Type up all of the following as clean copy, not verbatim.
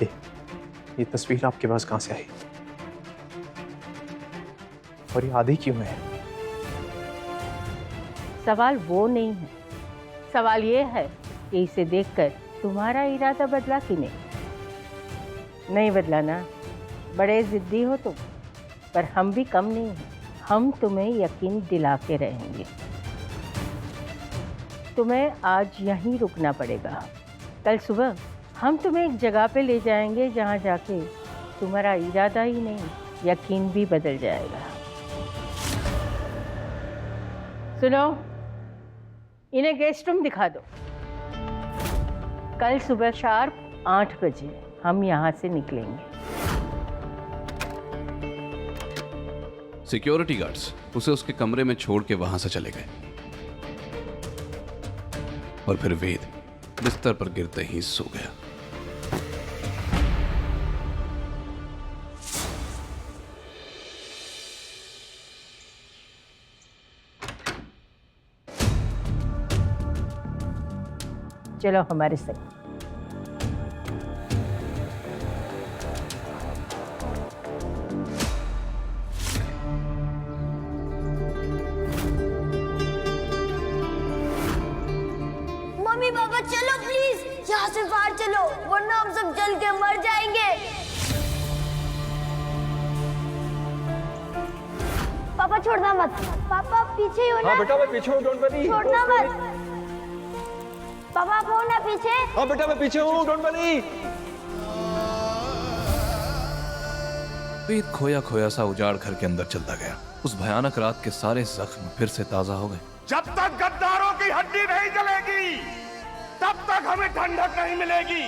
ये तस्वीर आपके पास कहां से आई? और ये आधी क्यों है? सवाल वो नहीं है, सवाल ये है कि इसे देखकर तुम्हारा इरादा बदला कि नहीं? नहीं बदला ना। बड़े जिद्दी हो तुम, पर हम भी कम नहीं हैं। हम तुम्हें यकीन दिला के रहेंगे। तुम्हें आज यहीं रुकना पड़ेगा। कल सुबह हम तुम्हें एक जगह पे ले जाएंगे जहाँ जाके तुम्हारा इरादा ही नहीं, यकीन भी बदल जाएगा। सुनो, इन्हें गेस्ट रूम दिखा दो। कल सुबह शार्प 8 बजे हम यहाँ से निकलेंगे। सिक्योरिटी गार्ड्स उसे उसके कमरे में छोड़ के वहां से चले गए और फिर वेद बिस्तर पर गिरते ही सो गया। चलो हमारे साथ। मम्मी पापा चलो प्लीज, यहाँ से बाहर चलो वरना हम सब जल के मर जाएंगे। पापा छोड़ना मत, पापा पीछे ही हो ना। हाँ बेटा मैं पीछे हूँ, डोंट वरी। छोड़ना मत पापा, आप हो ना पीछे। हाँ बेटा मैं पीछे हूँ, डोंट वरी। वेद खोया खोया सा उजाड़ घर के अंदर चलता गया। उस भयानक रात के सारे जख्म फिर से ताजा हो गए। जब तक गद्दारों की हड्डी नहीं जलेगी तब तक हमें ठंडक नहीं मिलेगी।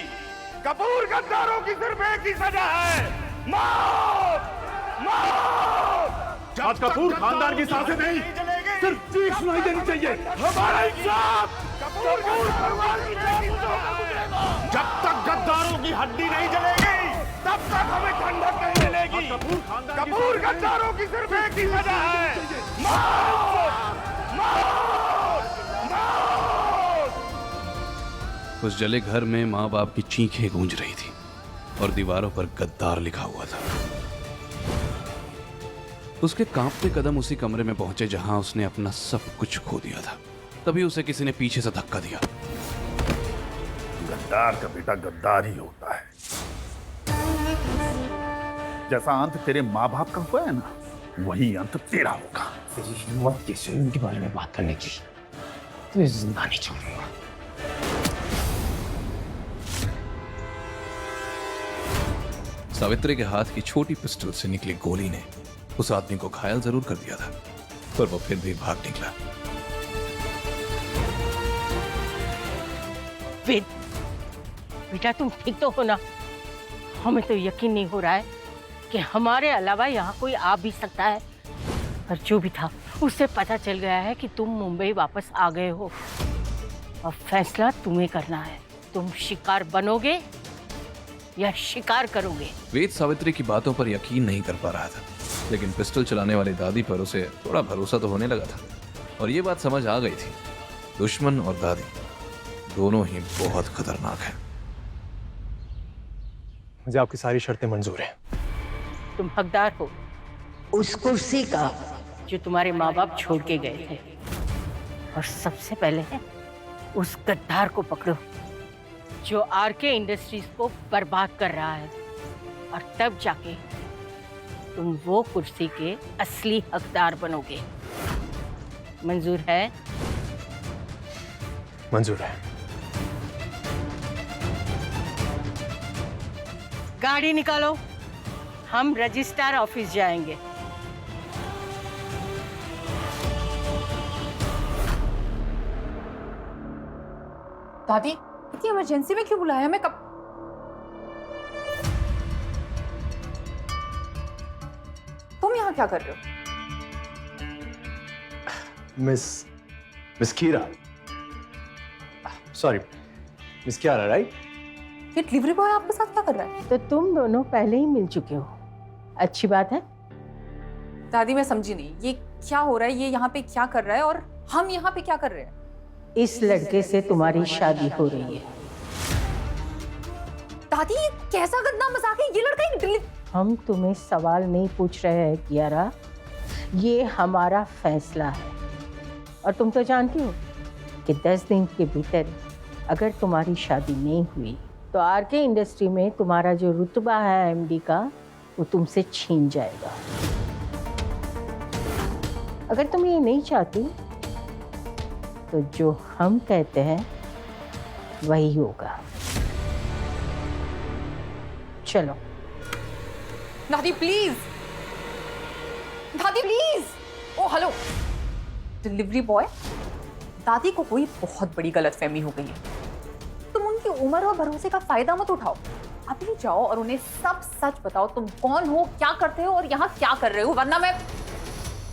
कपूर गद्दारों की सिर्फ एक ही सजा है, मौत। मौत। आज कपूर खानदान की सांसें नहीं, सिर्फ चीख सुनाई देनी चाहिए। हमारा इंसाफ कपूर परिवार की जब तक गद्दारों की हड्डी नहीं जलेगी तब तक हमें ठंडक नहीं मिलेगी। कपूर गद्दारों की सिर्फ एक ही सजा है, मौत। मौत। मौत। उस जले घर में माँ बाप की चीखें गूंज रही थी और दीवारों पर गद्दार लिखा हुआ था। उसके कांपते कदम उसी कमरे में पहुंचे जहां उसने अपना सब कुछ खो दिया था। तभी उसे किसी ने पीछे से धक्का दिया। गद्दार का बेटा गद्दार ही होता है। जैसा अंत तेरे माँ बाप का हुआ है ना, वही अंत तेरा होगा। तेरी हिम्मत कैसे उनके बारे में बात करने की? तुम्हें जिंदा नहीं छोड़ूंगा। सावित्री के हाथ की छोटी पिस्टल से निकली गोली ने उस आदमी को घायल जरूर कर दिया था, पर वो फिर भी भाग निकला। वेद, बेटा तुम ठीक तो हो ना? हमें तो यकीन नहीं हो रहा है कि हमारे अलावा यहाँ कोई आ भी सकता है। पर जो भी था उससे पता चल गया है कि तुम मुंबई वापस आ गए हो। अब फैसला तुम्हें करना है, तुम शिकार बनोगे या शिकार करोगे। वेद सावित्री की बातों पर यकीन नहीं कर पा रहा था, लेकिन पिस्टल चलाने वाली दादी पर उसे थोड़ा भरोसा तो होने लगा था। और ये बात समझ आ गई थी, दुश्मन और दादी दोनों ही बहुत खतरनाक हैं। मुझे आपकी सारी शर्तें मंजूर हैं। तुम हकदार हो उस कुर्सी का जो तुम्हारे माँ बाप छोड़ के गए थे। और सबसे पहले उस गद्दार को पकड़ो जो आरके इंडस्ट्रीज को बर्बाद कर रहा है, और तब जाके तुम वो कुर्सी के असली हकदार बनोगे। मंजूर है? मंजूर है। गाड़ी निकालो, हम रजिस्ट्रार ऑफिस जाएंगे। दादी, इतनी इमरजेंसी में क्यों बुलाया? मैं कब तुम यहाँ क्या कर रहे हो? मिस कीरा, सॉरी मिस कियारा, राइट? ये डिलीवरी बॉय आपके साथ क्या कर रहा है? तो तुम दोनों पहले ही मिल चुके हो, अच्छी बात है। दादी मैं समझी नहीं, ये क्या हो रहा है? ये यहाँ पे क्या कर रहा है और हम यहाँ पे क्या कर रहे हैं? इस लड़के से तुम्हारी शादी हो रही है। दादी ये कैसा गंदा मजाक है? ये लड़का एक हम तुम्हें सवाल नहीं पूछ रहे हैं कियारा, ये हमारा फैसला है। और तुम तो जानती हो कि 10 दिन के भीतर अगर तुम्हारी शादी नहीं हुई तो आरके इंडस्ट्री में तुम्हारा जो रुतबा है एमडी का वो तुमसे छीन जाएगा। अगर तुम ये नहीं चाहती तो जो हम कहते हैं वही होगा। चलो। दादी प्लीज, दादी please. Oh hello delivery boy, दादी को कोई बहुत बड़ी गलतफहमी हो गई है। तुम उनकी उम्र और भरोसे का फायदा मत उठाओ। अभी जाओ और उन्हें सब सच बताओ, तुम कौन हो, क्या करते हो और यहाँ क्या कर रहे हो, वरना मैं।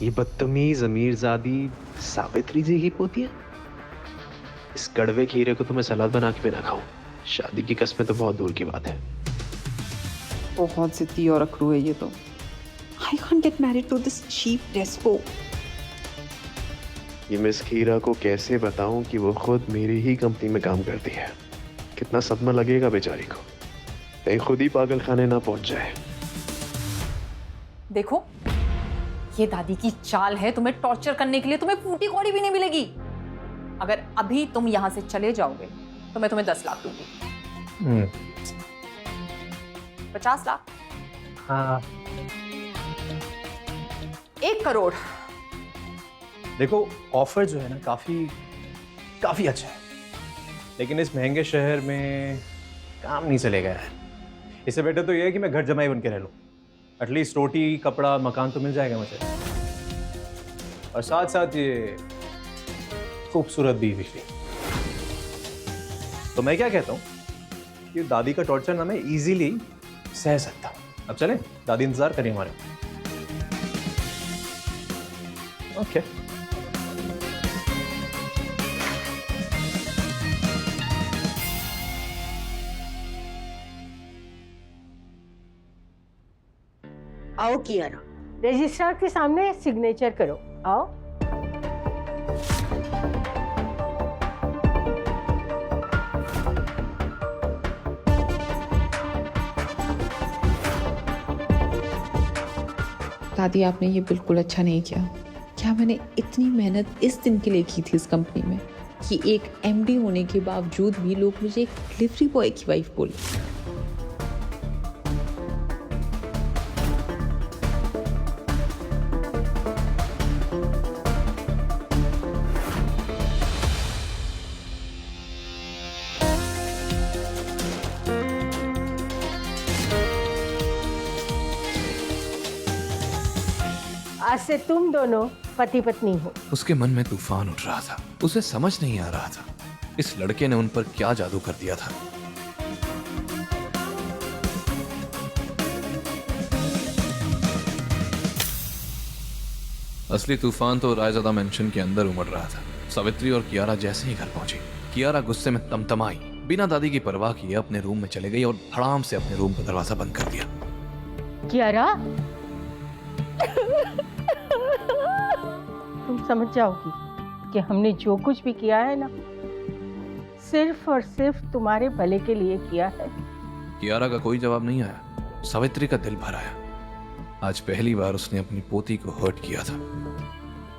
ये बदतमीज अमीरजादी सावित्री जी की पोती है। इस कड़वे खीरे को तुम्हें सलाद बना के भी ना खाऊं। शादी की कसमें तो बहुत दूर की बात है। बहुत जिद्दी और अखरू है ये तो। I can't get married to this cheap despo. ये मिस खीरा को कैसे बताऊं कि वो खुद मेरी ही कंपनी में काम करती है। कितना सदमा लगेगा बेचारी को, कहीं खुद ही पागल खाने ना पहुंच जाए। देखो ये दादी की चाल है तुम्हें टॉर्चर करने के लिए। तुम्हें फूटी कौड़ी भी नहीं मिलेगी। अगर अभी तुम यहाँ से चले जाओगे तो मैं तुम्हें 10 लाख दूंगी। 50 लाख? हाँ। 1 करोड़। देखो ऑफर जो है ना काफी अच्छा है, लेकिन इस महंगे शहर में काम नहीं चलेगा यार। इससे बेटर तो ये है कि मैं घर जमाई बन के रह लूं। एटलीस्ट रोटी कपड़ा मकान तो मिल जाएगा मुझे, और साथ साथ ये खूबसूरत बीवी भी। तो मैं क्या कहता हूँ कि दादी का टॉर्चर ना मैं इजीली सह सकता हूँ। अब चलें, दादी इंतजार करें हमारे। ओके आओ कियारा, रजिस्ट्रार के सामने सिग्नेचर करो। आओ। दादी आपने ये बिल्कुल अच्छा नहीं किया। क्या मैंने इतनी मेहनत इस दिन के लिए की थी इस कंपनी में कि एक एमडी होने के बावजूद भी लोग मुझे एक डिलीवरी बॉय की वाइफ बोले। आज से तुम दोनों पति पत्नी हो। उसके मन में तूफान उठ रहा था। उसे समझ नहीं आ रहा था इस लड़के ने उन पर क्या जादू कर दिया था। असली तूफान तो रायज़ादा मेंशन के अंदर उमड़ रहा था। सावित्री और कियारा जैसे ही घर पहुंची, कियारा गुस्से में तमतमाई, बिना दादी की परवाह किए अपने रूम में चले गई और धड़ाम से अपने रूम का दरवाजा बंद कर दिया। कियारा तुम समझ जाओगी कि हमने जो कुछ भी किया है ना, सिर्फ और सिर्फ तुम्हारे भले के लिए किया है। कियारा का कोई जवाब नहीं आया। सावित्री का दिल भर आया। आज पहली बार उसने अपनी पोती को हर्ट किया था,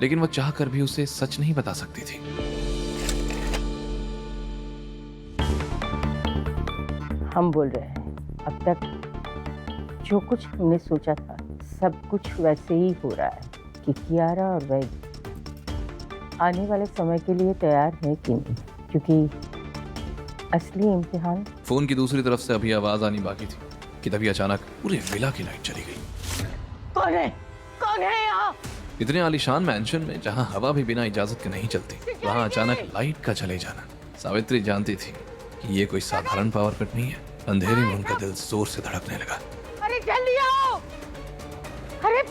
लेकिन वो चाहकर भी उसे सच नहीं बता सकती थी। हम बोल रहे हैं, अब तक जो कुछ हमने सोचा था सब कुछ वैसे ही हो रहा है कि कियारा और वैद आने वाले समय के लिए तैयार है कि नहीं, क्योंकि असली इम्तिहान। फोन की दूसरी तरफ से अभी आवाज आनी बाकी थी कि तभी अचानक पूरे विला की लाइट चली गई। कौन है? कौन है यहाँ? इतने आलीशान मैंशन में जहाँ हवा भी बिना इजाजत के नहीं चलती, वहाँ अचानक लाइट का चले जाना। सावित्री जानती थी कि ये कोई साधारण पावर कट नहीं है। अंधेरे में उनका दिल जोर से धड़कने लगा। अरे जल्दी आओ! अरे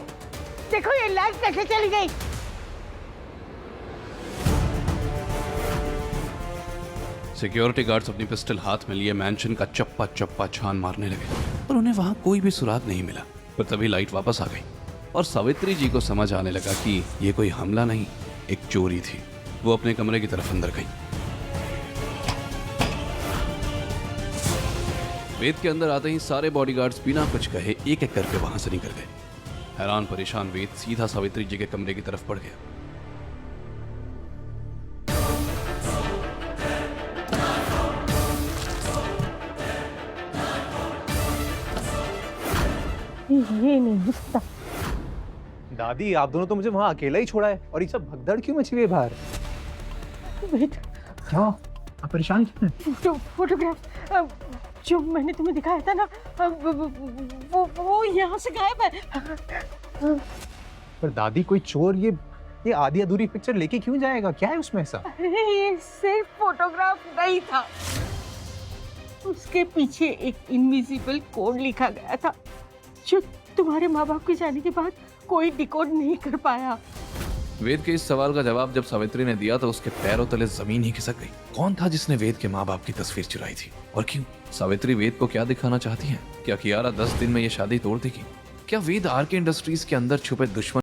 देखो ये लाइट कैसे चली गई। सिक्योरिटी गार्ड्स अपनी पिस्टल हाथ में लिए मैंशन का चप्पा चप्पा छान मारने लगे, पर उन्हें वहां कोई भी सुराग नहीं मिला। पर तभी लाइट वापस आ गई और सावित्री जी को समझ आने लगा कि ये कोई हमला नहीं, एक चोरी थी। वो अपने कमरे की तरफ अंदर गई। वेद के अंदर आते ही सारे बॉडीगार्ड्स बिना कुछ कहे एक एक करके वहां से निकल गए। हैरान परेशान वेद सीधा सावित्री जी के कमरे की तरफ बढ़ गया। ये नहीं हो सकता। दादी, आप दोनों तो मुझे वहां अकेला ही छोड़ा है, और ये सब भगदड़ क्यों मची हुई है बाहर? वेद, क्या आप परेशान क्यों हैं? फोटोग्राफ जो मैंने तुम्हें दिखाया था ना, वो यहाँ से गायब है। पर दादी, कोई चोर ये आधी अधूरी पिक्चर लेके क्यों जाएगा? क्या है उसमें ऐसा? अरे ये सिर्फ फोटोग्राफ नहीं था, उसके पीछे एक इनविजिबल कोड लिखा गया था जो तुम्हारे माँ बाप के जाने के बाद कोई डिकोड नहीं कर पाया। वेद के इस सवाल का जवाब जब सावित्री ने दिया तो उसके पैरों तले जमीन ही खिसक गई। कौन था जिसने वेद के माँ बाप की तस्वीर चुराई थी, और क्यों? सावित्री वेद को क्या दिखाना चाहती है? क्या कियारा 10 दिन में ये शादी तोड़ देगी? क्या वेद आरके इंडस्ट्रीज के अंदर छुपे दुश्मन